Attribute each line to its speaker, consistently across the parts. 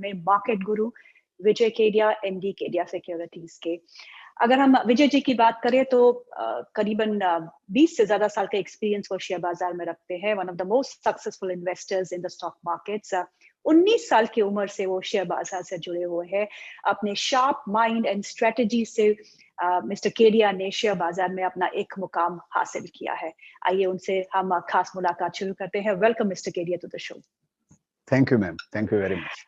Speaker 1: में मार्केट गुरु विजय Kedia, MD Kedia securities के। अगर हम विजय जी की बात करें तो करीबन 20 से ज्यादा साल का एक्सपीरियंस वो शेयर बाजार में रखते हैं। One of the most successful investors in the stock markets. 19 साल की उम्र से वो शेयर बाजार से जुड़े हुए हैं। अपने शार्प माइंड एंड स्ट्रेटजी से मिस्टर केडिया ने शेयर बाजार में अपना एक मुकाम हासिल किया है। आइए उनसे हम खास मुलाकात शुरू करते हैं। Welcome mister Kedia to the show.
Speaker 2: Thank you ma'am, thank you very much.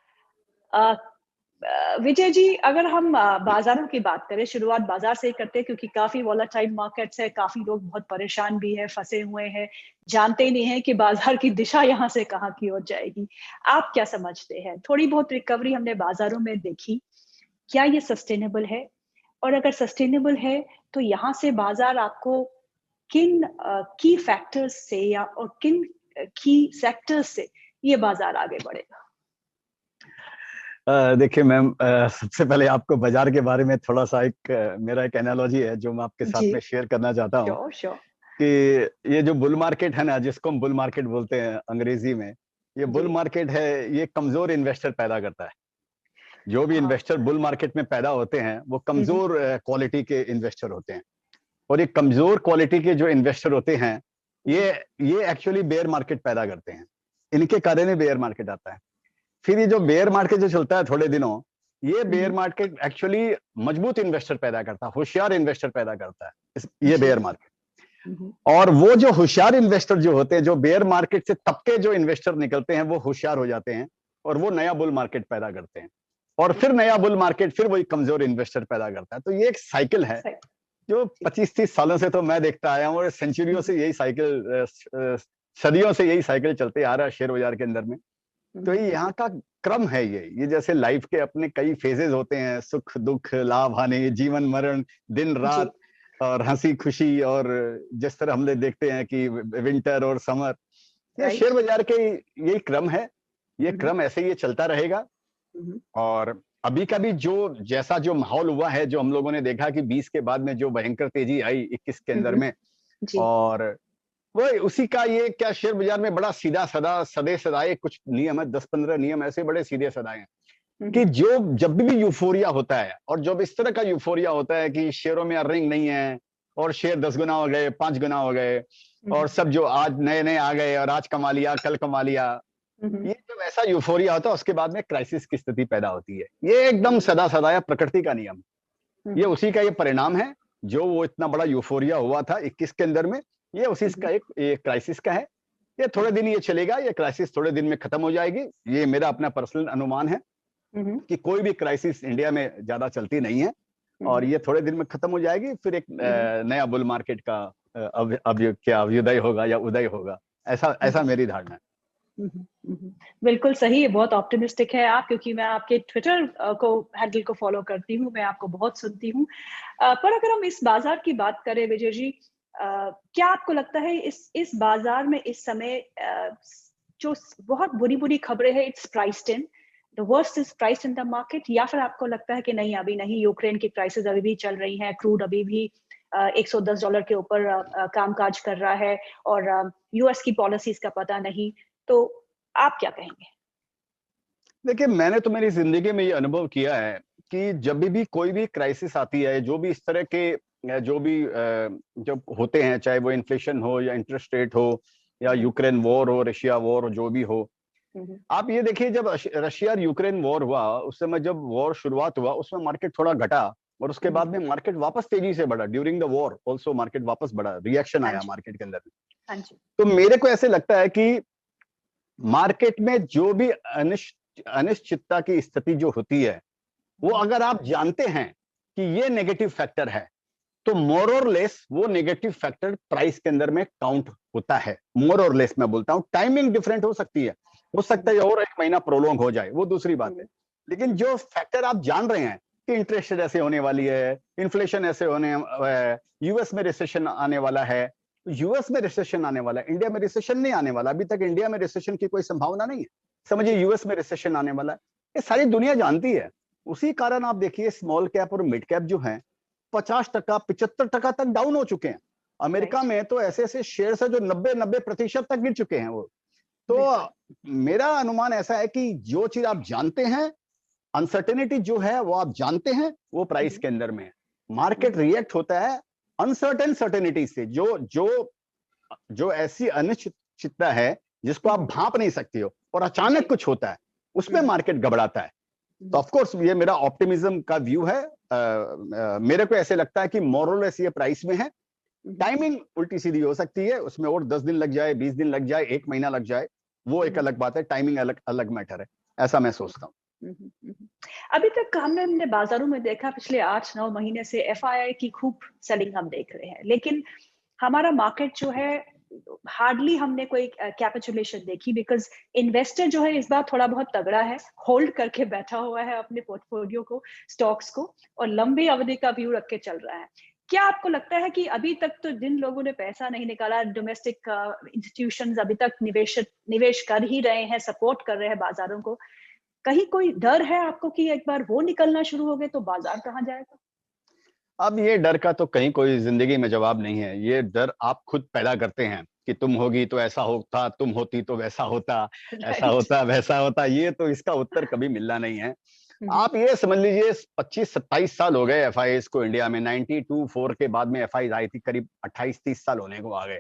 Speaker 1: Vijay ji, अगर हम बाजारों की बात करें, शुरुआत बाजार से ही करते हैं क्योंकि काफी वॉलेटाइल मार्केट्स है, काफी लोग बहुत परेशान भी है, फंसे हुए हैं, जानते ही नहीं है कि बाजार की दिशा यहाँ से कहाँ की ओर जाएगी। आप क्या समझते हैं? थोड़ी बहुत रिकवरी हमने बाजारों में देखी, क्या ये सस्टेनेबल है? और अगर सस्टेनेबल है तो यहाँ से बाजार आपको किन की फैक्टर्स से या और किन की सेक्टर्स से ये बाजार आगे बढ़ेगा?
Speaker 2: देखिए मैम, सबसे पहले आपको बाजार के बारे में थोड़ा सा मेरा एक एनालॉजी है जो मैं आपके साथ में शेयर करना चाहता हूँ।
Speaker 1: श्योर।
Speaker 2: कि ये जो बुल मार्केट है ना, जिसको हम बुल मार्केट बोलते हैं अंग्रेजी में, ये बुल मार्केट है, ये कमजोर इन्वेस्टर पैदा करता है। जो भी इन्वेस्टर बुल मार्केट में पैदा होते हैं वो कमजोर क्वालिटी के इन्वेस्टर होते हैं। और ये कमजोर क्वालिटी के जो इन्वेस्टर होते हैं ये एक्चुअली बेयर मार्केट पैदा करते हैं। इनके कारण ही बेयर मार्केट आता है। फिर ये जो बेयर मार्केट जो चलता है थोड़े दिनों, ये बेयर मार्केट एक्चुअली मजबूत इन्वेस्टर पैदा करता है, होशियार इन्वेस्टर पैदा करता है ये बेयर मार्केट। और वो जो होशियार इन्वेस्टर जो होते हैं, जो बेयर मार्केट से तबके जो इन्वेस्टर निकलते हैं, वो होशियार हो जाते हैं और वो नया बुल मार्केट पैदा करते हैं। और फिर नया बुल मार्केट फिर वही कमजोर इन्वेस्टर पैदा करता है। तो ये एक साइकिल है जो 25-30 सालों से तो मैं देखता आया हूँ, और सेंचुरियों से यही साइकिल, सदियों से यही साइकिल चलते आ रहा है शेयर बाजार के अंदर में। तो ये यहाँ का क्रम है। ये जैसे लाइफ के अपने कई फेजेस होते हैं, सुख दुख, लाभ हानि, जीवन मरण, दिन रात, और हंसी खुशी, और जिस तरह हम लोग देखते हैं कि विंटर और समर, ये शेयर बाजार के यही क्रम है। ये क्रम ऐसे ही चलता रहेगा। और अभी का भी जैसा जो माहौल हुआ है, जो हम लोगों ने देखा कि 20 के बाद में जो भयंकर तेजी आई 21 के अंदर में, और वो उसी का ये क्या शेयर बाजार में बड़ा सीधा साधा सदे सदाए कुछ नियम है, 10-15 नियम ऐसे बड़े सीधे सदाए हैं कि जो जब भी यूफोरिया होता है, और जब इस तरह का यूफोरिया होता है कि शेयरों में अर्निंग नहीं है और शेयर 10 गुना हो गए, 5 गुना हो गए, और सब जो आज नए नए आ गए और आज कमा लिया, कल कमा लिया, ये जब ऐसा यूफोरिया होता है उसके बाद में क्राइसिस की स्थिति पैदा होती है। ये एकदम सदा सदाया प्रकृति का नियम, ये उसी का ये परिणाम है। जो वो इतना बड़ा यूफोरिया हुआ था 21 के अंदर में, ये उसी का एक क्राइसिस का है। ये थोड़े दिन ये चलेगा, ये क्राइसिस थोड़े दिन में खत्म हो जाएगी। ये मेरा अपना पर्सनल अनुमान है कि कोई भी क्राइसिस इंडिया में ज्यादा चलती नहीं है, और ये थोड़े दिन में खत्म हो जाएगी। फिर एक नया बुल मार्केट का अब क्या अभ्युदय होगा या उदय होगा, ऐसा मेरी धारणा है।
Speaker 1: बिल्कुल सही, बहुत ऑप्टिमिस्टिक है आप, क्योंकि मैं आपके ट्विटर को हैंडल को फॉलो करती हूँ, मैं आपको बहुत सुनती हूँ। पर अगर हम इस बाजार की बात करें विजय जी, क्या आपको लगता है इस बाजार में इस समय जो बहुत बुरी खबरें हैं, it's priced in, the worst is priced in the market, या फिर आपको लगता है कि नहीं, अभी नहीं, यूक्रेन की क्राइसिस अभी भी चल रही है, क्रूड अभी भी $110 के ऊपर कामकाज कर रहा है, और यूएस की पॉलिसीज का पता नहीं, तो आप क्या कहेंगे?
Speaker 2: देखिए, मैंने तो मेरी जिंदगी में ये अनुभव किया है कि जब भी कोई भी क्राइसिस आती है, जो भी इस तरह के जो भी जब होते हैं, चाहे वो इन्फ्लेशन हो या इंटरेस्ट रेट हो या यूक्रेन वॉर हो, रशिया वॉर हो, जो भी हो, आप ये देखिए, जब रशिया और यूक्रेन वॉर हुआ, उस समय जब वॉर शुरुआत हुआ, उसमें मार्केट थोड़ा घटा, और उसके बाद में मार्केट वापस तेजी से बढ़ा। During the war also market वापस बढ़ा, रिएक्शन आया मार्केट के अंदर में। तो मेरे को ऐसे लगता है कि मार्केट में जो भी अनिश्चितता की स्थिति जो होती है, वो अगर आप जानते हैं कि ये नेगेटिव फैक्टर है, तो मोर और लेस वो नेगेटिव फैक्टर प्राइस के अंदर में काउंट होता है। मोर और लेस मैं बोलता हूं, टाइमिंग डिफरेंट हो सकती है, हो सकता है और 1 महीना प्रोलॉन्ग हो जाए, वो दूसरी बात है। लेकिन जो फैक्टर आप जान रहे हैं कि इंटरेस्ट रेट ऐसे होने वाली है, इन्फ्लेशन ऐसे होने, यूएस में रिसेशन आने वाला है, यूएस में रिसेशन आने वाला है, इंडिया में रिसेशन नहीं आने वाला। अभी तक इंडिया में रिसेशन की कोई संभावना नहीं है, समझिए यूएस में रिसेशन आने वाला है, ये सारी दुनिया जानती है। उसी कारण आप देखिए स्मॉल कैप और मिड कैप जो है 50%, 75% तक डाउन हो चुके हैं। अमेरिका में तो ऐसे ऐसे शेयर है जो 90% तक गिर चुके हैं वो। तो मेरा अनुमान ऐसा है कि जो चीज आप जानते हैं अनसर्टेनिटी जो है वो आप जानते हैं, वो प्राइस के अंदर में है। मार्केट रिएक्ट होता है अनसर्टेन सर्टेनिटी से, जो जो जो ऐसी अनिश्चितता है जिसको आप भांप नहीं सकते हो, और अचानक कुछ होता है, उसमें मार्केट घबराता है। तो ऑफ कोर्स ये मेरा ऑप्टिमिज्म का व्यू है। मेरे को ऐसे लगता है कि मोरलेस ये प्राइस में है। टाइमिंग उल्टी सीधी हो सकती है, उसमें और 10 दिन लग जाए, 20 दिन लग जाए, 1 महीना लग जाए, वो एक अलग बात है। टाइमिंग अलग अलग मैटर है, ऐसा मैं सोचता हूँ।
Speaker 1: अभी तक हमने बाजारों में देखा, पिछले 8-9 महीने से एफआईआई की खूब सेलिंग हम देख रहे हैं, लेकिन हमारा मार्केट जो है हार्डली हमने कोई कैपिचुलेशन देखी, बिकॉज इन्वेस्टर जो है इस बार थोड़ा बहुत तगड़ा है, होल्ड करके बैठा हुआ है अपने पोर्टफोलियो को, स्टॉक्स को, और लंबी अवधि का व्यू रख के चल रहा है। क्या आपको लगता है कि अभी तक तो जिन लोगों ने पैसा नहीं निकाला, डोमेस्टिक इंस्टीट्यूशंस अभी तक निवेश कर ही रहे हैं, सपोर्ट कर रहे हैं बाजारों को, कहीं कोई डर है आपको कि एक बार वो निकलना शुरू हो गए तो बाजार कहाँ जाएगा?
Speaker 2: अब ये डर का तो कहीं कोई जिंदगी में जवाब नहीं है। ये डर आप खुद पैदा करते हैं कि तुम होगी तो ऐसा होता, तुम होती तो वैसा होता, ऐसा
Speaker 1: राइट।
Speaker 2: होता वैसा होता। ये तो इसका उत्तर कभी मिलना नहीं है। आप ये समझ लीजिए 25-27 साल हो गए एफआईएस को इंडिया में। 92-4 के बाद में एफआईएस आई थी, करीब 28-30 साल होने को आ गए।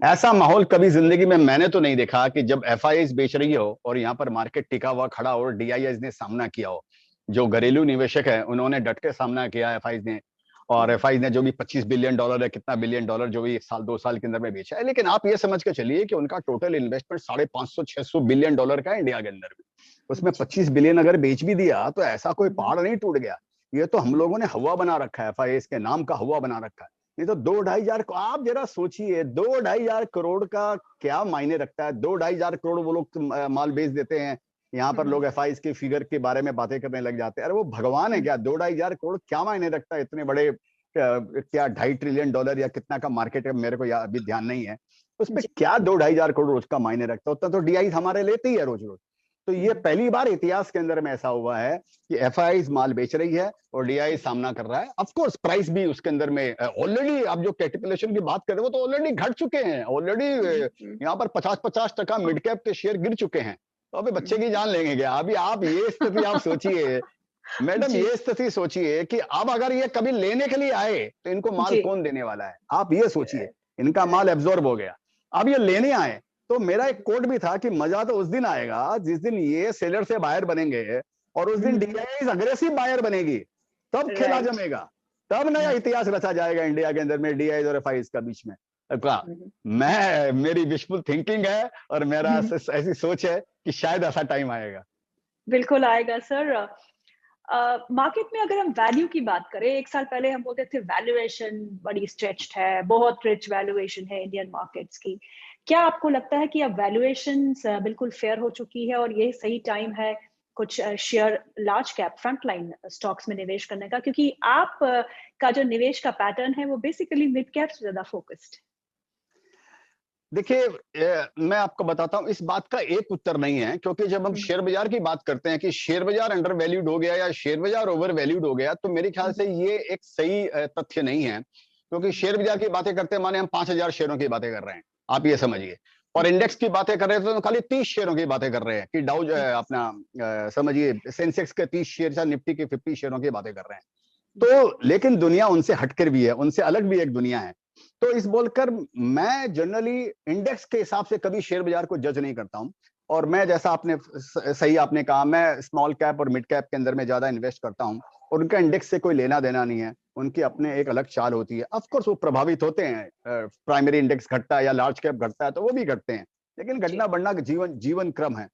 Speaker 2: ऐसा माहौल कभी जिंदगी में मैंने तो नहीं देखा कि जब एफआईएस बेच रही हो और यहाँ पर मार्केट टिका हुआ खड़ा हो और डीआईएस ने सामना किया हो। जो घरेलू निवेशक है उन्होंने डट के सामना किया एफआईएस ने, और एफआईएस ने जो भी $25 बिलियन है, कितना बिलियन डॉलर जो भी 1 साल 2 साल के अंदर में बेचा है। लेकिन आप ये समझ के चलिए कि उनका टोटल इन्वेस्टमेंट $550-600 बिलियन का है इंडिया के अंदर में। उसमें 25 बिलियन अगर बेच भी दिया तो ऐसा कोई पहाड़ नहीं टूट गया। ये तो हम लोगों ने हवा बना रखा है, एफआईएस के नाम का हवा बना रखा है। ये तो 2-2.5 हजार, आप जरा सोचिए 2-2.5 हजार करोड़ का क्या मायने रखता है। 2-2.5 हजार करोड़ वो लोग माल बेच देते हैं। यहाँ पर लोग एफआईएस के फिगर के बारे में बातें करने लग जाते हैं। अरे वो भगवान है क्या? 2-2.5 हजार करोड़ क्या मायने रखता है? इतने बड़े क्या $2.5 ट्रिलियन या कितना का मार्केट है, मेरे को अभी ध्यान नहीं है। उसमें क्या 2-2.5 हजार करोड़ रोज का मायने रखता है? उतना तो डीआई हमारे लेते ही है रोज रोज। तो ये पहली बार इतिहास के अंदर में ऐसा हुआ है कि एफआईआई माल बेच रही है और डीआई सामना कर रहा है। ऑफ कोर्स प्राइस भी उसके अंदर में ऑलरेडी, आप जो कैपिटुलेशन की बात कर रहे हो तो ऑलरेडी घट चुके हैं। ऑलरेडी यहाँ पर 50-50% मिड कैप के शेयर गिर चुके हैं। तो अभी बच्चे की जान लेंगे क्या? अभी आप ये स्थिति आप सोचिए मैडम, ये स्थिति सोचिए कि अब अगर ये कभी लेने के लिए आए तो इनको माल कौन देने वाला है? आप ये सोचिए, इनका माल एब्जॉर्ब हो गया, अब ये लेने आए। तो मेरा एक कोट भी था कि मजा तो उस दिन आएगा जिस दिन ये सेलर से बायर बनेंगे और उस दिन डीआई अग्रेसिव बायर बनेगी, तब खेला जमेगा, तब नया इतिहास रचा जाएगा इंडिया के अंदर में डीआई और एफआईएस का बीच में। मेरी विशफुल थिंकिंग है और मेरा ऐसी सोच है कि शायद ऐसा टाइम आएगा।
Speaker 1: बिल्कुल आएगा सर। मार्केट में अगर हम वैल्यू की बात करें, 1 साल पहले हम बोलते थे वैल्यूएशन बड़ी स्ट्रेच्ड है, बहुत रिच वैल्यूएशन है इंडियन मार्केट्स की। क्या आपको लगता है कि अब वैल्यूएशन बिल्कुल फेयर हो चुकी है और ये सही टाइम है कुछ share large cap frontline stocks में निवेश करने का? क्योंकि आप का जो निवेश का पैटर्न है वो बेसिकली मिड कैप से ज्यादा फोकस्ड।
Speaker 2: देखिए, मैं आपको बताता हूं, इस बात का एक उत्तर नहीं है, क्योंकि जब हम शेयर बाजार की बात करते हैं कि शेयर बाजार अंडर वैल्यूड हो गया या शेयर बाजार ओवर वैल्यूड हो गया, तो मेरे ख्याल से ये एक सही तथ्य नहीं है। क्योंकि शेयर बाजार की बातें करते हैं माने हम 5,000 शेयरों की बातें कर रहे हैं, आप ये समझिए। और इंडेक्स की बातें कर रहे हैं तो खाली 30 शेयरों की बातें कर रहे हैं कि डाउ अपना समझिए सेंसेक्स के 30 शेयर या निफ्टी के 50 शेयरों की बातें कर रहे हैं। तो लेकिन दुनिया उनसे हटकर भी है, उनसे अलग भी एक दुनिया है। तो इस बोलकर मैं जनरली इंडेक्स के हिसाब से कभी शेयर बाजार को जज नहीं करता हूं। और मैं, जैसा आपने सही आपने कहा, मैं स्मॉल कैप और मिड कैप के अंदर में ज्यादा इन्वेस्ट करता हूं और उनका इंडेक्स से कोई लेना देना नहीं है। उनकी अपने एक अलग चाल होती है। ऑफ कोर्स वो प्रभावित होते हैं, प्राइमरी इंडेक्स घटता है या लार्ज कैप घटता है तो वो भी घटते हैं, लेकिन घटना बढ़ना जीवन क्रम है।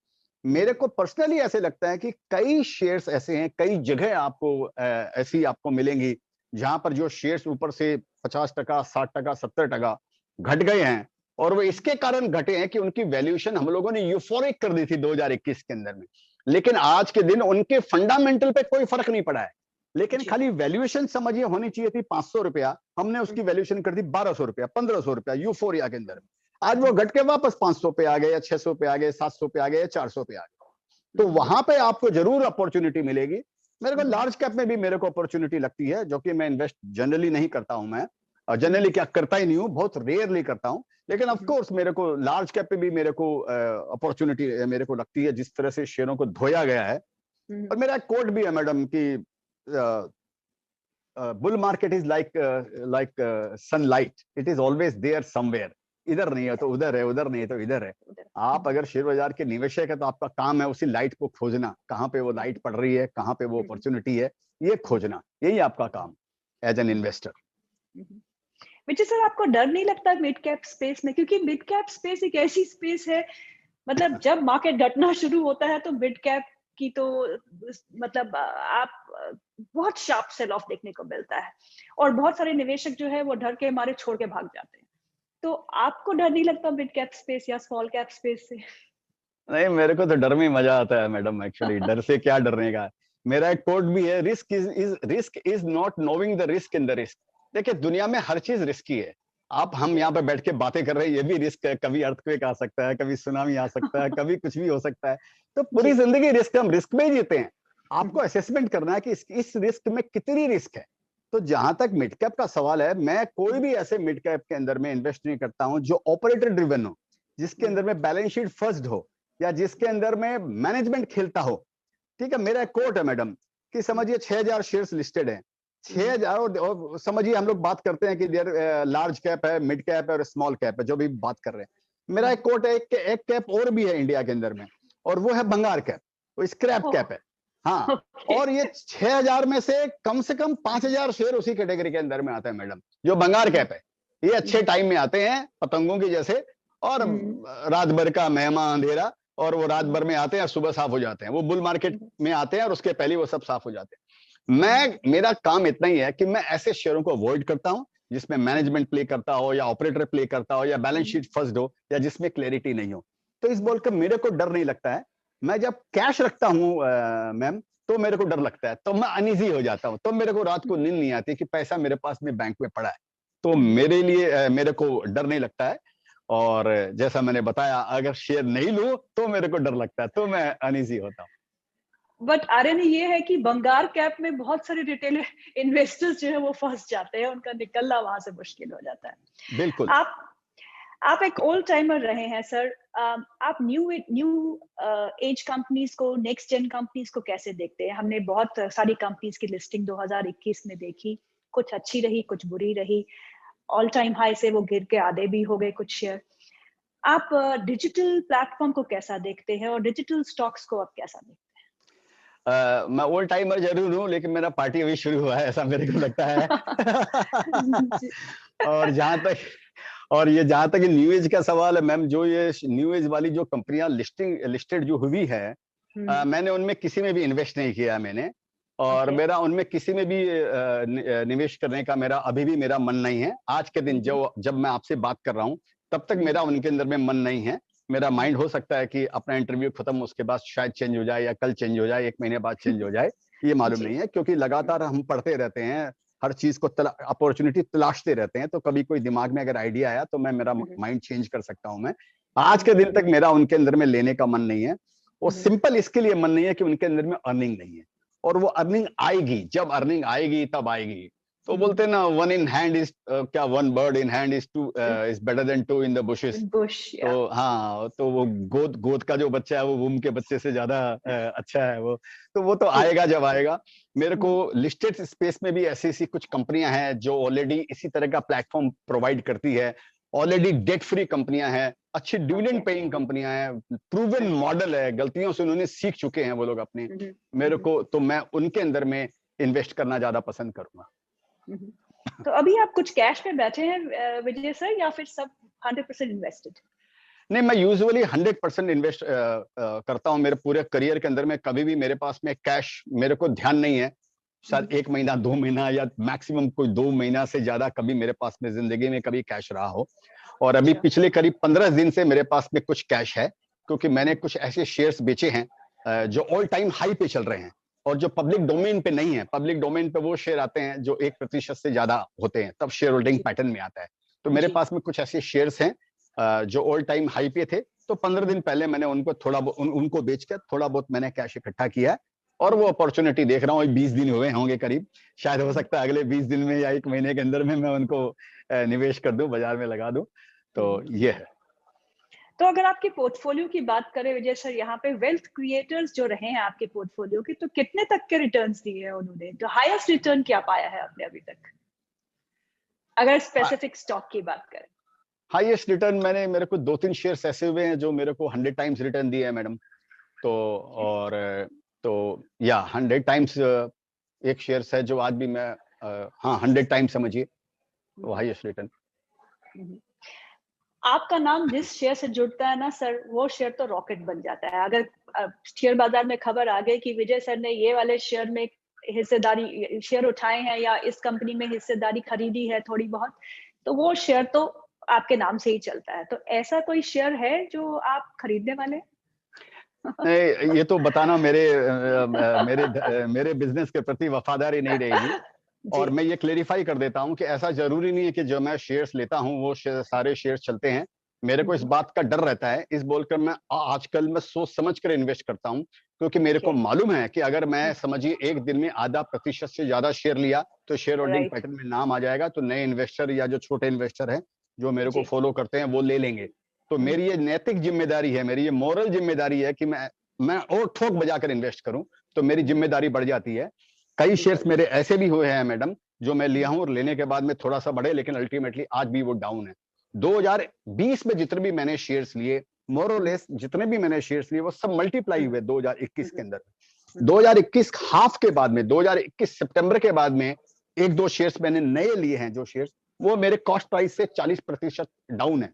Speaker 2: मेरे को पर्सनली ऐसे लगता है कि कई शेयर्स ऐसे हैं, कई जगह आपको ऐसी आपको मिलेंगी जहां पर जो शेयर्स ऊपर से 50%, 60%, 70% घट गए हैं। और वो इसके कारण घटे हैं कि उनकी वैल्यूएशन हम लोगों ने यूफोरिक कर दी थी 2021 के अंदर में। लेकिन आज के दिन उनके फंडामेंटल पे कोई फर्क नहीं पड़ा है। लेकिन खाली वैल्यूएशन समझिए होनी चाहिए थी 500 रुपया, हमने उसकी वैल्यूएशन कर दी 1200 रुपया, 1500 रुपया यूफोरिया के अंदर। आज वो घट के वापस 500 पे आ गए या 600 पे आ गए, 700 पे आ गए या 400 पे आ गए। तो वहां पे आपको जरूर अपॉर्चुनिटी मिलेगी। मेरे को लार्ज कैप में भी मेरे को अपॉर्चुनिटी लगती है, जो कि मैं इन्वेस्ट जनरली नहीं करता हूं। मैं जनरली क्या करता ही नहीं हूं, बहुत रेयरली करता हूं। लेकिन ऑफ कोर्स मेरे को लार्ज कैप पे भी मेरे को अपॉर्चुनिटी मेरे को लगती है। जिस तरह से शेयरों को धोया गया है, और मेरा कोट भी है मैडम कि bull market is like sunlight, it is always there somewhere. इधर नहीं है तो उधर है, उधर नहीं है तो इधर है। आप अगर शेयर बाजार के निवेशक है तो आपका काम है उसी लाइट को खोजना, कहाँ पे वो लाइट पड़ रही है, कहाँ पे वो अपॉर्चुनिटी है, ये खोजना, यही आपका काम as an investor.
Speaker 1: Vijay sir, आपको डर नहीं लगता मिड कैप स्पेस में? क्योंकि मिड कैप स्पेस एक ऐसी स्पेस है, मतलब जब मार्केट घटना शुरू होता है तो मिड कैप की तो मतलब आप बहुत शार्प सेल ऑफ देखने को मिलता है, और बहुत सारे निवेशक जो है वो डर के मारे छोड़ के भाग जाते हैं। तो आपको डर नहीं लगता मिड कैप स्पेस या स्मॉल कैप स्पेस से?
Speaker 2: नहीं, मेरे को तो डर में ही मजा आता है मैडम। एक्चुअली डर से क्या डरने का। मेरा एक कोट भी है, risk is not knowing the risk in the risk. देखिए, दुनिया में हर चीज रिस्की है। आप हम यहाँ पे बैठ के बातें कर रहे हैं, ये भी रिस्क है। कभी अर्थक्वेक आ सकता है, कभी सुनामी आ सकता है, कभी कुछ भी हो सकता है। तो पूरी जिंदगी रिस्क, हम रिस्क में ही जीते हैं। आपको असेसमेंट करना है कि इस रिस्क में कितनी रिस्क है। तो जहां तक मिड कैप का सवाल है, मैं कोई भी ऐसे मिड कैप के अंदर में इन्वेस्ट नहीं करता हूं जो ऑपरेटर ड्रिवन हो, जिसके अंदर में बैलेंस शीट फर्स्ट हो, या जिसके अंदर में मैनेजमेंट खेलता हो। ठीक है, मेरा एक कोट है मैडम कि समझिए 6000 शेयर्स लिस्टेड है, 6000, और समझिए हम लोग बात करते हैं कि देयर लार्ज कैप है, मिड कैप है और स्मॉल कैप है, जो भी बात कर रहे हैं। मेरा एक कोट है, एक कैप और भी है इंडिया के अंदर में, और वो है भंगार कैप, वो स्क्रैप कैप है। हाँ, और ये 6000 में से कम 5000 शेयर उसी कैटेगरी के अंदर में आता है मैडम, जो भंगार कैप है। ये अच्छे टाइम में आते हैं, पतंगों की जैसे, और रात भर का मेहमा अंधेरा, और वो रात भर में आते हैं, सुबह साफ हो जाते हैं। वो बुल मार्केट में आते हैं और उसके पहले वो सब साफ हो जाते हैं। मेरा काम इतना ही है कि मैं ऐसे शेयरों को अवॉइड करता हूं जिसमें मैनेजमेंट प्ले करता हो, या ऑपरेटर प्ले करता हो, या बैलेंस शीट फर्स्ट हो, या जिसमें क्लैरिटी नहीं हो। तो इस बोलकर मेरे को डर नहीं लगता है। मैं जब कैश रखता हूं मैम, तो मेरे को डर लगता है, तो मैं अनईजी हो जाता हूं, तो मेरे को रात को नींद नहीं आती कि पैसा मेरे पास में बैंक में पड़ा है। तो मेरे लिए मेरे को डर नहीं लगता है। और जैसा मैंने बताया, अगर शेयर नहीं लूं तो मेरे को डर लगता है, तो मैं अनईजी होता हूं।
Speaker 1: बट आर्यन, ये है कि भंगार कैप में बहुत सारे रिटेल इन्वेस्टर्स जो है वो फंस जाते हैं, उनका निकलना वहां से मुश्किल हो जाता है।
Speaker 2: बिल्कुल।
Speaker 1: आप एक ओल्ड टाइमर रहे हैं सर। आप न्यू एज कंपनीज को, नेक्स्ट जेन कंपनीज को कैसे देखते हैं? हमने बहुत सारी कंपनीज की लिस्टिंग 2021 में देखी, कुछ अच्छी रही, कुछ बुरी रही। ऑल टाइम हाई से वो गिर के आधे भी हो गए कुछ शेयर। आप डिजिटल प्लेटफॉर्म को कैसा देखते हैं, और डिजिटल स्टॉक्स को आप कैसा देखते
Speaker 2: मैं ओल्ड टाइमर जरूर हूँ, लेकिन मेरा पार्टी अभी शुरू हुआ है, ऐसा मेरे को लगता है। और जहां तक न्यू एज का सवाल है मैम, जो ये न्यू एज वाली जो कंपनियां लिस्टेड जो हुई है, मैंने उनमें किसी में भी इन्वेस्ट नहीं किया मैंने। और मेरा उनमें किसी में भी निवेश करने का मेरा अभी भी मेरा मन नहीं है। आज के दिन जब मैं आपसे बात कर रहा हूँ, तब तक मेरा उनके अंदर में मन नहीं है। मेरा माइंड हो सकता है कि अपना इंटरव्यू खत्म उसके बाद शायद चेंज हो जाए, या कल चेंज हो जाए, 1 महीने बाद चेंज हो जाए, ये मालूम नहीं है। क्योंकि लगातार हम पढ़ते रहते हैं, हर चीज को अपॉर्चुनिटी तलाशते रहते हैं। तो कभी कोई दिमाग में अगर आइडिया आया तो मेरा माइंड चेंज कर सकता हूं मैं। आज के दिन तक मेरा उनके अंदर में लेने का मन नहीं है। और सिंपल इसके लिए मन नहीं है कि उनके अंदर में अर्निंग नहीं है, और वो अर्निंग आएगी, जब अर्निंग आएगी तब आएगी। तो बोलते हैं ना, वन इन हैंड इज क्या, one bird in hand is better than two in the bushes. तो हाँ, तो वो गोद का जो बच्चा है वो वुम के बच्चे से ज्यादा अच्छा है वो। तो वो तो आएगा जब आएगा। मेरे को लिस्टेड स्पेस में भी ऐसी ऐसी कुछ कंपनियां हैं जो ऑलरेडी इसी तरह का प्लेटफॉर्म प्रोवाइड करती है। ऑलरेडी डेट फ्री कंपनियां हैं, अच्छी डिविडेंड पेइंग कंपनियां हैं, प्रूवन मॉडल है, गलतियों से उन्होंने सीख चुके हैं वो लोग अपने। मेरे को तो मैं उनके अंदर में इन्वेस्ट करना ज्यादा पसंद करूंगा।
Speaker 1: तो अभी आप कुछ कैश में बैठे हैं विजय सर, या फिर सब 100% इन्वेस्टेड?
Speaker 2: नहीं, मैं यूजुअली 100% इन्वेस्ट करता हूं। मेरे पूरे करियर के अंदर में कभी भी मेरे पास में कैश, मेरे को ध्यान नहीं है, शायद 1 महीना 2 महीना या मैक्सिमम कोई 2 महीना से ज्यादा कभी मेरे पास में जिंदगी में कभी कैश रहा हो। और अभी पिछले करीब 15 दिन से मेरे पास में कुछ कैश है, क्योंकि मैंने कुछ ऐसे शेयर्स बेचे हैं जो ऑल टाइम हाई पे चल रहे हैं, और जो पब्लिक डोमेन पे नहीं है। पब्लिक डोमेन पे वो शेयर आते हैं जो 1% से ज्यादा होते हैं, तब शेयर होल्डिंग पैटर्न में आता है। तो मेरे पास में कुछ ऐसे शेयर्स हैं जो ऑल टाइम हाई पे थे। तो 15 दिन पहले मैंने उनको उनको बेचकर थोड़ा बहुत मैंने कैश इकट्ठा किया है, और वो अपॉर्चुनिटी देख रहा हूँ। 20 दिन हुए होंगे करीब, शायद हो सकता है अगले 20 दिन में या 1 महीने के अंदर में मैं उनको निवेश कर दूं, बाजार में लगा दूं। तो ये है।
Speaker 1: तो अगर आपके पोर्टफोलियो की बात करें विजय सर, यहाँ पे वेल्थ क्रिएटर्स जो रहे हैं आपके पोर्टफोलियो के, तो कितने तक के रिटर्न्स दिए हैं उन्होंने? तो हाईएस्ट रिटर्न क्या पाया है आपने अभी तक, अगर स्पेसिफिक स्टॉक की बात करें?
Speaker 2: हाईएस्ट रिटर्न मेरे को 2-3 शेयर्स ऐसे हुए हैं जो मेरे को 100 टाइम्स रिटर्न दिए हैं मैडम। तो और तो या 100 टाइम्स एक शेयर्स है जो आज भी मैं हाँ 100 टाइम्स समझिए वो हाईएस्ट रिटर्न।
Speaker 1: आपका नाम जिस शेयर से जुड़ता है ना सर, वो शेयर तो रॉकेट बन जाता है। अगर शेयर बाजार में खबर आ गई कि विजय सर ने ये वाले शेयर में हिस्सेदारी शेयर उठाए हैं या इस कंपनी में हिस्सेदारी खरीदी है थोड़ी बहुत, तो वो शेयर तो आपके नाम से ही चलता है। तो ऐसा कोई शेयर है जो आप खरीदने वाले?
Speaker 2: नहीं, ये तो बताना मेरे बिजनेस के प्रति वफादारी नहीं रहेगी। और मैं ये क्लेरिफाई कर देता हूं कि ऐसा जरूरी नहीं है कि जो मैं शेयर्स लेता हूं वो सारे शेयर्स चलते हैं। मेरे को इस बात का डर रहता है, इस बोलकर मैं आजकल मैं सोच समझ कर इन्वेस्ट करता हूं, क्योंकि मेरे को मालूम है कि अगर मैं समझिए एक दिन में आधा प्रतिशत से ज्यादा शेयर लिया तो शेयर होल्डिंग पैटर्न में नाम आ जाएगा, तो नए इन्वेस्टर या जो छोटे इन्वेस्टर हैं जो मेरे को फॉलो करते हैं वो ले लेंगे। तो मेरी ये नैतिक जिम्मेदारी है, मेरी ये मॉरल जिम्मेदारी है कि मैं और ठोक बजाकर इन्वेस्ट करूं, तो मेरी जिम्मेदारी बढ़ जाती है। कई शेयर्स मेरे ऐसे भी हुए हैं मैडम जो मैं लिया हूं और लेने के बाद में थोड़ा सा बढ़े, लेकिन अल्टीमेटली आज भी वो डाउन है। 2020 में जितने भी मैंने शेयर्स लिए, मोर और लेस जितने भी मैंने शेयर्स लिए, वो सब मल्टीप्लाई हुए 2021 के अंदर। 2021 हाफ के बाद में, 2021 सितंबर के बाद में एक दो शेयर्स मैंने नए लिए हैं, जो शेयर्स वो मेरे कॉस्ट प्राइस से 40% डाउन है।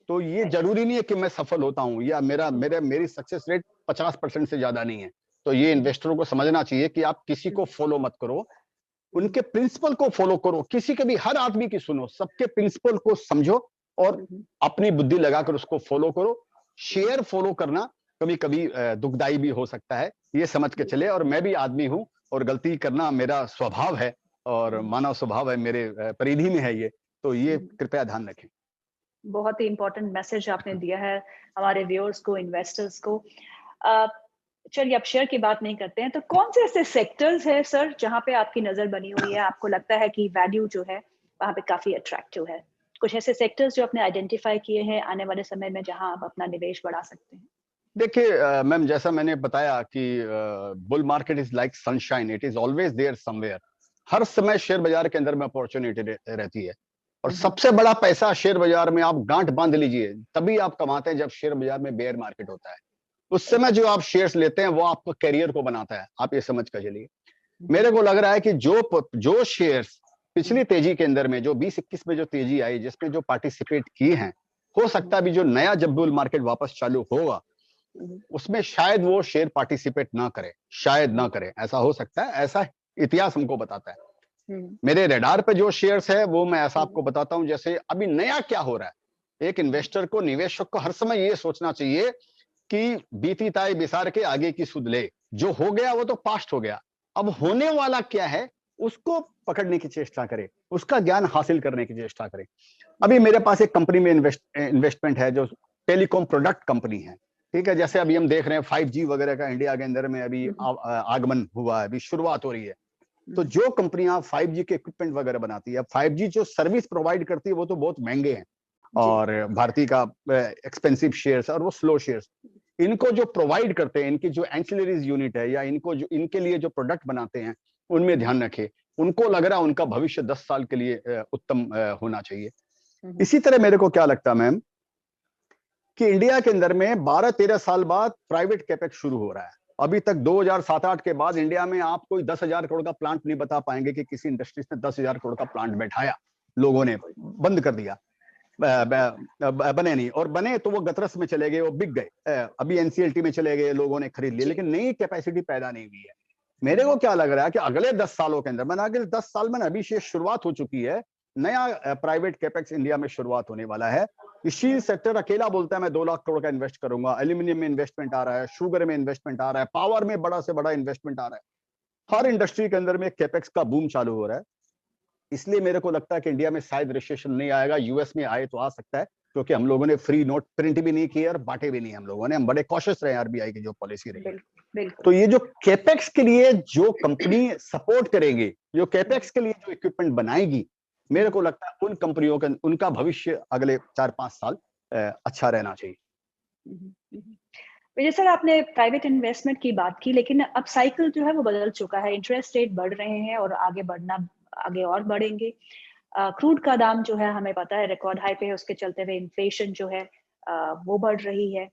Speaker 2: तो ये जरूरी नहीं है कि मैं सफल होता हूं या मेरी सक्सेस रेट 50% से ज्यादा नहीं है। तो ये इन्वेस्टरों को समझना चाहिए कि आप किसी को फॉलो मत करो, उनके प्रिंसिपल को फॉलो करो। किसी के भी, हर आदमी की सुनो, सबके प्रिंसिपल को समझो और अपनी बुद्धि लगाकर उसको फॉलो करो। शेयर फॉलो करना कभी कभी दुखदाई भी हो सकता है, ये समझ के चले। और मैं भी आदमी हूं और गलती करना मेरा स्वभाव है और मानव स्वभाव है, मेरे परिधि में है ये, तो ये कृपया ध्यान रखें।
Speaker 1: बहुत ही इंपॉर्टेंट मैसेज आपने दिया है हमारे व्यूअर्स को, इन्वेस्टर्स को। चलिए अब शेयर की बात नहीं करते हैं, तो कौन से ऐसे सेक्टर्स है सर जहां पे आपकी नजर बनी हुई है, आपको लगता है कि वैल्यू जो है वहां पे काफी अट्रैक्टिव है? कुछ ऐसे सेक्टर्स जो आपने आइडेंटिफाई किए हैं आने वाले समय में जहां आप अपना निवेश बढ़ा सकते हैं?
Speaker 2: देखिए मैम, जैसा मैंने बताया कि bull market is like sunshine, it is always there somewhere. हर समय शेयर बाजार के अंदर में अपॉर्चुनिटी रहती है। और सबसे बड़ा पैसा शेयर बाजार में, आप गांठ बांध लीजिए, तभी आप कमाते हैं जब शेयर बाजार में बेयर मार्केट होता है। उस समय जो आप शेयर्स लेते हैं वो आपको करियर को बनाता है, आप ये समझ कर चलिए। मेरे को लग रहा है कि जो शेयर्स पिछली तेजी के अंदर में, जो 2021 में जो तेजी आई, जिसमें जो पार्टिसिपेट किए हैं, हो सकता है अभी जो नया जब बुल मार्केट वापस चालू होगा उसमें शायद वो शेयर पार्टिसिपेट ना करे, शायद ना करे, ऐसा हो सकता है, ऐसा इतिहास हमको बताता है। मेरे रडार पे जो शेयर्स है वो मैं ऐसा आपको बताता हूं, जैसे अभी नया क्या हो रहा है। एक इन्वेस्टर को, निवेशक को हर समय ये सोचना चाहिए कि बीती ताई बिसार के आगे की सुध ले। जो हो गया वो तो पास्ट हो गया, अब होने वाला क्या है उसको पकड़ने की चेष्टा करे, उसका ज्ञान हासिल करने की चेष्टा करे। अभी मेरे पास एक कंपनी में इन्वेस्टमेंट है जो टेलीकॉम प्रोडक्ट कंपनी है, ठीक है। जैसे अभी हम देख रहे हैं 5G वगैरह का इंडिया के अंदर में अभी आगमन हुआ है, अभी शुरुआत हो रही है। तो जो कंपनियां 5G के इक्विपमेंट वगैरह बनाती है, 5G जो सर्विस प्रोवाइड करती है वो तो बहुत महंगे हैं, और भारतीय का एक्सपेंसिव शेयर्स और वो स्लो शेयर्स, इनको जो प्रोवाइड करते हैं, इनकी जो एंसिलरीज यूनिट है या इनको जो इनके लिए जो प्रोडक्ट बनाते हैं, उनमें ध्यान रखें। उनको लग रहा है उनका भविष्य 10 साल के लिए उत्तम होना चाहिए। इसी तरह मेरे को क्या लगता है मैम कि इंडिया के अंदर में 12-13 साल बाद प्राइवेट कैपेक्स शुरू हो रहा है। अभी तक 2007-8 के बाद इंडिया में आप कोई 10,000 करोड़ का प्लांट नहीं बता पाएंगे कि किसी इंडस्ट्रीज ने 10,000 करोड़ का प्लांट बैठाया, लोगों ने बंद कर दिया, बने नहीं, और बने तो वो गतरस में चले गए, वो बिक गए, अभी एनसीएलटी में चले गए, लोगों ने खरीद लिए, लेकिन नई कैपेसिटी पैदा नहीं हुई है। मेरे को क्या लग रहा है कि अगले 10 सालों के अंदर, मैंने अगले 10 साल में अभी से शुरुआत हो चुकी है, नया प्राइवेट कैपेक्स इंडिया में शुरुआत होने वाला है। स्टील सेक्टर अकेला बोलता है मैं 2 लाख करोड़ का इन्वेस्ट करूंगा, एल्यूमिनियम में इन्वेस्टमेंट आ रहा है, शुगर में इन्वेस्टमेंट आ रहा है, पावर में बड़ा से बड़ा इन्वेस्टमेंट आ रहा है, हर इंडस्ट्री के अंदर में कैपेक्स का बूम चालू हो रहा है। इसलिए मेरे को लगता है कि इंडिया में शायद रिसेशन नहीं आएगा, यूएस में आए तो आ सकता है, क्योंकि हम लोगों ने फ्री नोट प्रिंट भी नहीं किए और बांटे भी नहीं हम लोगों ने, हम बड़े कॉशियस रहे आरबीआई की जो पॉलिसी रही। तो ये जो कैपेक्स के लिए जो कंपनी सपोर्ट करेगी, जो कैपेक्स के लिए जो इक्विपमेंट बनाएगी, मेरे को लगता है उन कंपनियों का, उनका भविष्य अगले 4-5 साल अच्छा रहना चाहिए।
Speaker 1: विजय सर, आपने प्राइवेट इन्वेस्टमेंट की बात की, लेकिन अब साइकिल जो है वो बदल चुका है। इंटरेस्ट रेट बढ़ रहे हैं और आगे और बढ़ेंगे। क्रूड का दाम जो है हमें पता है रिकॉर्ड हाई पे है, उसके चलते हुए इन्फ्लेशन जो है वो बढ़ रही है।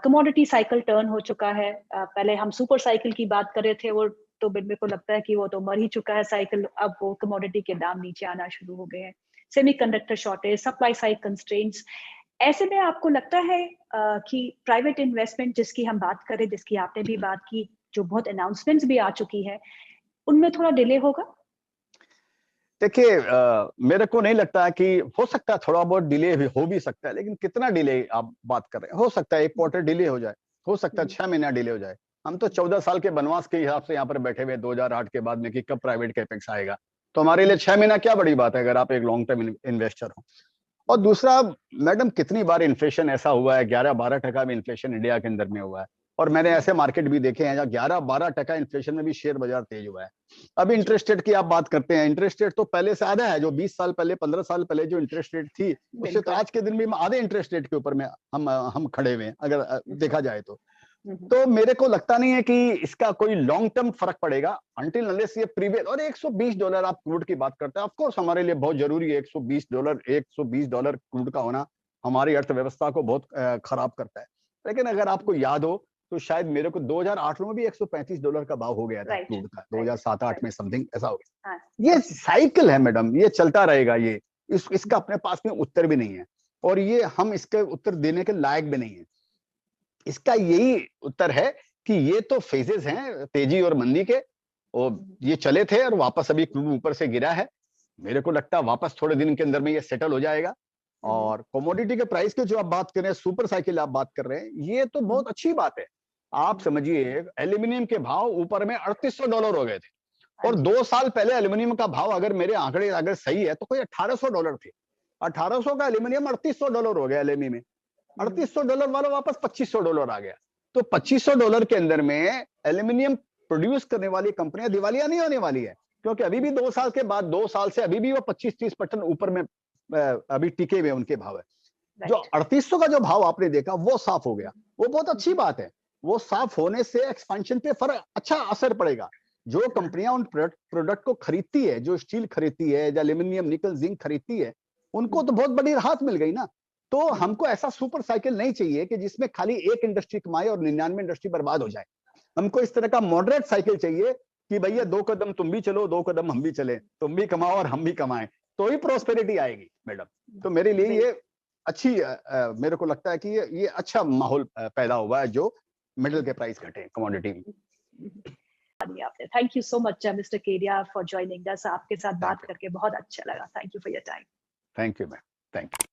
Speaker 1: कमोडिटी साइकिल टर्न हो चुका है। पहले हम सुपर साइकिल की बात कर रहे थे, वो तो मेरे को लगता है कि वो तो मर ही चुका है साइकिल। अब वो कमोडिटी के दाम नीचे आना शुरू हो गए हैं। Semiconductor shortage, supply side constraints, ऐसे में आपको लगता है कि प्राइवेट इन्वेस्टमेंट जिसकी हम बात करें, जिसकी आपने भी बात की, जो बहुत अनाउंसमेंट्स भी आ चुकी है, उनमें थोड़ा डिले होगा?
Speaker 2: देखिए, मेरे को नहीं लगता कि हो सकता है थोड़ा बहुत डिले हो भी सकता है, लेकिन कितना डिले आप बात कर रहे हैं? हो सकता है 1 क्वार्टर डिले हो जाए, हो सकता है 6 महीना डिले हो जाए। हम तो 14 साल के वनवास के हिसाब से यहाँ पर बैठे हुए 2008 के बाद में कि कब प्राइवेट कैपेक्स आएगा। तो हमारे लिए 6 महीना क्या बड़ी बात है अगर आप एक लॉन्ग टर्म इन्वेस्टर हो। और दूसरा, मैडम कितनी बार इन्फ्लेशन ऐसा हुआ है, 11-12% में इन्फ्लेशन इंडिया के अंदर में हुआ है। और मैंने ऐसे मार्केट भी देखे हैं जहाँ 11-12% इन्फ्लेशन में भी शेयर बाजार तेज हुआ है। अब इंटरेस्ट रेट की आप बात करते हैं, इंटरेस्ट रेट तो पहले से आधा है। जो 20 साल पहले, 15 साल पहले जो इंटरेस्ट रेट थी, उससे तो आज के दिन में आधे इंटरेस्ट रेट के ऊपर में हम खड़े हुए हैं, अगर देखा जाए तो मेरे को लगता नहीं है कि इसका कोई लॉन्ग टर्म फर्क पड़ेगा अनटिल अनलेस ये प्रीवियस। और $120 आप क्रूड की बात करते हैं, ऑफ कोर्स हमारे लिए बहुत जरूरी है। $120 क्रूड का होना हमारी अर्थव्यवस्था को बहुत खराब करता है। लेकिन अगर आपको याद हो तो शायद मेरे को 2008 में भी $135 का भाव हो गया था क्रूड का, 2007-8 में समथिंग ऐसा हो गया। ये साइकिल है मैडम, ये चलता रहेगा। ये इसका अपने पास में उत्तर भी नहीं है, और ये हम इसके उत्तर देने के लायक भी नहीं है। इसका यही उत्तर है कि ये तो फेजेस हैं तेजी और मंदी के, और ये चले थे और वापस अभी क्रूड ऊपर से गिरा है। मेरे को लगता है वापस थोड़े दिन के अंदर में ये सेटल हो जाएगा। और कमोडिटी के प्राइस की जो आप बात कर रहे हैं, सुपर साइकिल आप बात कर रहे हैं, ये तो बहुत अच्छी बात है। आप समझिए, एल्यूमिनियम के भाव ऊपर में $3800 हो गए थे, और 2 साल पहले एल्यूमिनियम का भाव, अगर मेरे आंकड़े अगर सही है, तो कोई $1800 थे। 1800 का एल्यूमिनियम $3800 हो गया एलएमई में। $3800 वाला वापस $2500 आ गया। तो $2500 के अंदर में एल्यूमिनियम प्रोड्यूस करने वाली कंपनियां दिवालिया नहीं होने वाली है, क्योंकि अभी भी 2 साल के बाद, 2 साल से अभी भी वो 25-30% ऊपर में अभी टिके हुए उनके भाव है। जो 3800 का जो भाव आपने देखा वो साफ हो गया, वो बहुत अच्छी बात है। वो साफ होने से एक्सपेंशन पे फर्क अच्छा असर पड़ेगा। जो कंपनियां उन प्रोडक्ट को खरीदती है, जो स्टील खरीदती है, जो एल्यूमिनियम, निकल, जिंक खरीदती है, उनको तो बहुत बड़ी राहत मिल गई ना। तो हमको ऐसा सुपर साइकिल नहीं चाहिए कि जिसमें खाली एक इंडस्ट्री कमाए और 99 इंडस्ट्री बर्बाद हो जाए। हमको इस तरह का मॉडरेट साइकिल चाहिए कि भैया 2 कदम तुम भी चलो, 2 कदम हम भी चले, तुम भी कमाओ और हम भी कमाएं, तो ही प्रोस्पेरिटी आएगी मैडम। तो मेरे लिए ये अच्छी मेरे को लगता है कि ये अच्छा माहौल पैदा हुआ है जो मेटल के प्राइस घटे कमोडिटी में।
Speaker 1: Thank you so much mister Kedia for joining us. आपके साथ बात करके बहुत अच्छा लगा। Thank you for your time.
Speaker 2: Thank you ma'am, thank you.